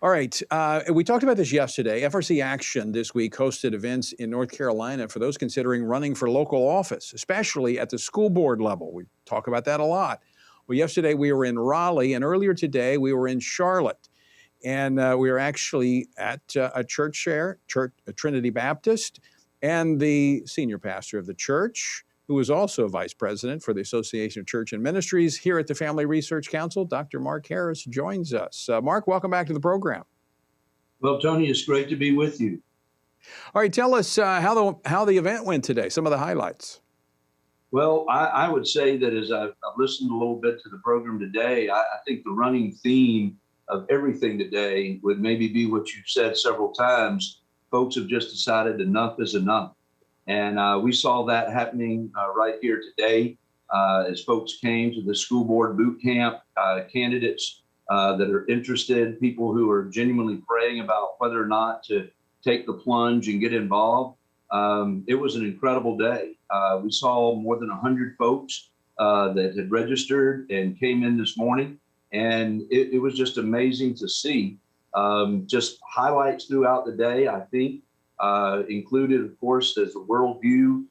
All right. We talked about this yesterday. FRC Action this week hosted events in North Carolina for those considering running for local office, especially at the school board level. We talk about that a lot. Well, yesterday we were in Raleigh, and earlier today we were in Charlotte. And we were actually at a church there, Trinity Baptist, and the senior pastor of the church, who is also vice president for the Association of Churches Ministries here at the Family Research Council. Dr. Mark Harris joins us. Mark, welcome back to the program. Well, Tony, it's great to be with you. All right, tell us how the event went today, some of the highlights. Well, I would say that as I've listened a little bit to the program today, I think the running theme of everything today would maybe be what you've said several times. Folks have just decided enough is enough. And we saw that happening right here today as folks came to the school board boot camp, candidates that are interested, people who are genuinely praying about whether or not to take the plunge and get involved. It was an incredible day. We saw more than 100 folks that had registered and came in this morning. And it was just amazing to see. Just highlights throughout the day, I think, included, of course, as the worldview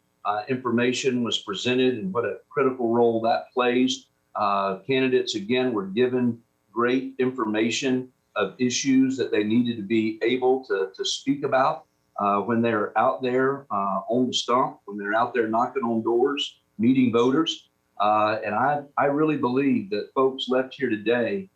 information was presented and what a critical role that plays. Candidates, again, were given great information of issues that they needed to be able to speak about when they're out there on the stump, when they're out there knocking on doors, meeting voters. And I really believe that folks left here today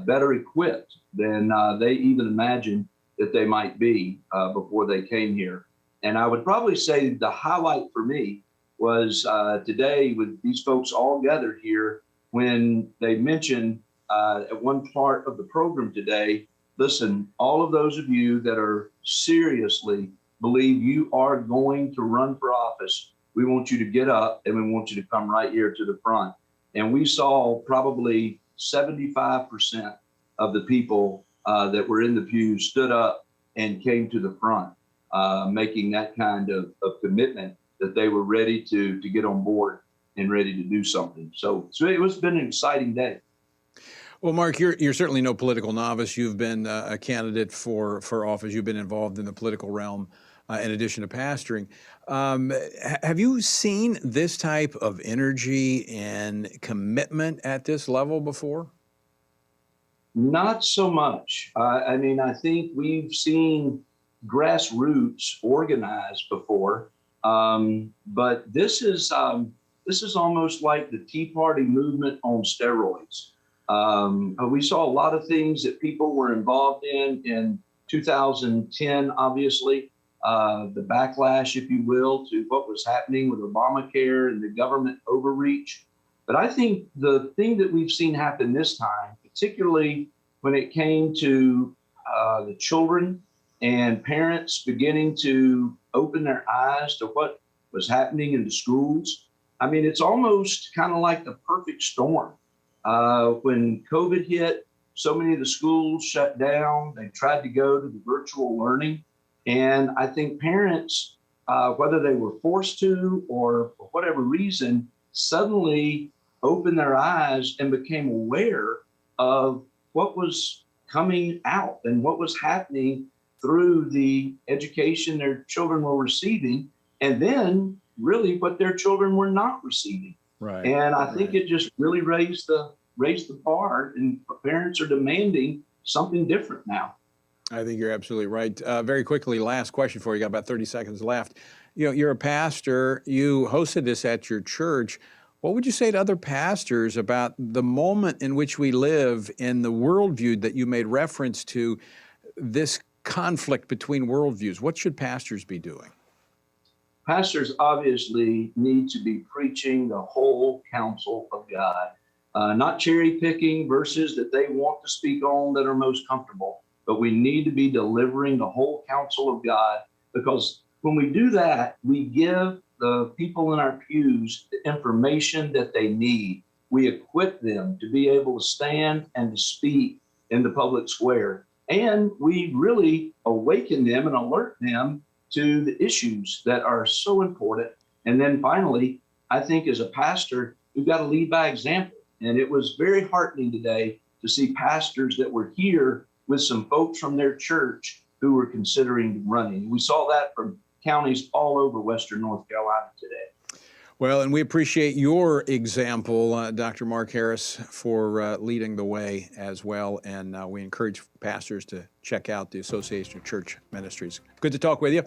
better equipped than they even imagined that they might be before they came here. And I would probably say the highlight for me was today with these folks all gathered here when they mentioned at one part of the program today, listen, all of those of you that are seriously believe you are going to run for office, we want you to get up and we want you to come right here to the front. And we saw probably 75% of the people that were in the pews stood up and came to the front, making that kind of commitment that they were ready to get on board and ready to do something. So it's been an exciting day. Well, Mark, you're certainly no political novice. You've been a candidate for office. You've been involved in the political realm in addition to pastoring. Have you seen this type of energy and commitment at this level before? Not so much. I mean, I think we've seen grassroots organized before, but this is almost like the Tea Party movement on steroids. We saw a lot of things that people were involved in 2010, obviously, the backlash, if you will, to what was happening with Obamacare and the government overreach. But I think the thing that we've seen happen this time, particularly when it came to the children and parents beginning to open their eyes to what was happening in the schools, I mean, it's almost kind of like the perfect storm. When COVID hit, so many of the schools shut down. They tried to go to the virtual learning. And I think parents, whether they were forced to or for whatever reason, suddenly opened their eyes and became aware of what was coming out and what was happening through the education their children were receiving, and then really what their children were not receiving. Right. And I think it just really raised the bar, and parents are demanding something different now. I think you're absolutely right. Very quickly, last question for you. Got about 30 seconds left. You know, you're a pastor. You hosted this at your church. What would you say to other pastors about the moment in which we live and the worldview that you made reference to, this conflict between worldviews? What should pastors be doing? Pastors obviously need to be preaching the whole counsel of God, not cherry picking verses that they want to speak on that are most comfortable, but we need to be delivering the whole counsel of God, because when we do that, we give the people in our pews the information that they need. We equip them to be able to stand and to speak in the public square. And we really awaken them and alert them to the issues that are so important. And then finally, I think as a pastor, we've got to lead by example. And it was very heartening today to see pastors that were here with some folks from their church who were considering running. We saw that from counties all over Western North Carolina today. Well, and we appreciate your example, Dr. Mark Harris, for leading the way as well. And we encourage pastors to check out the Association of Church Ministries. Good to talk with you.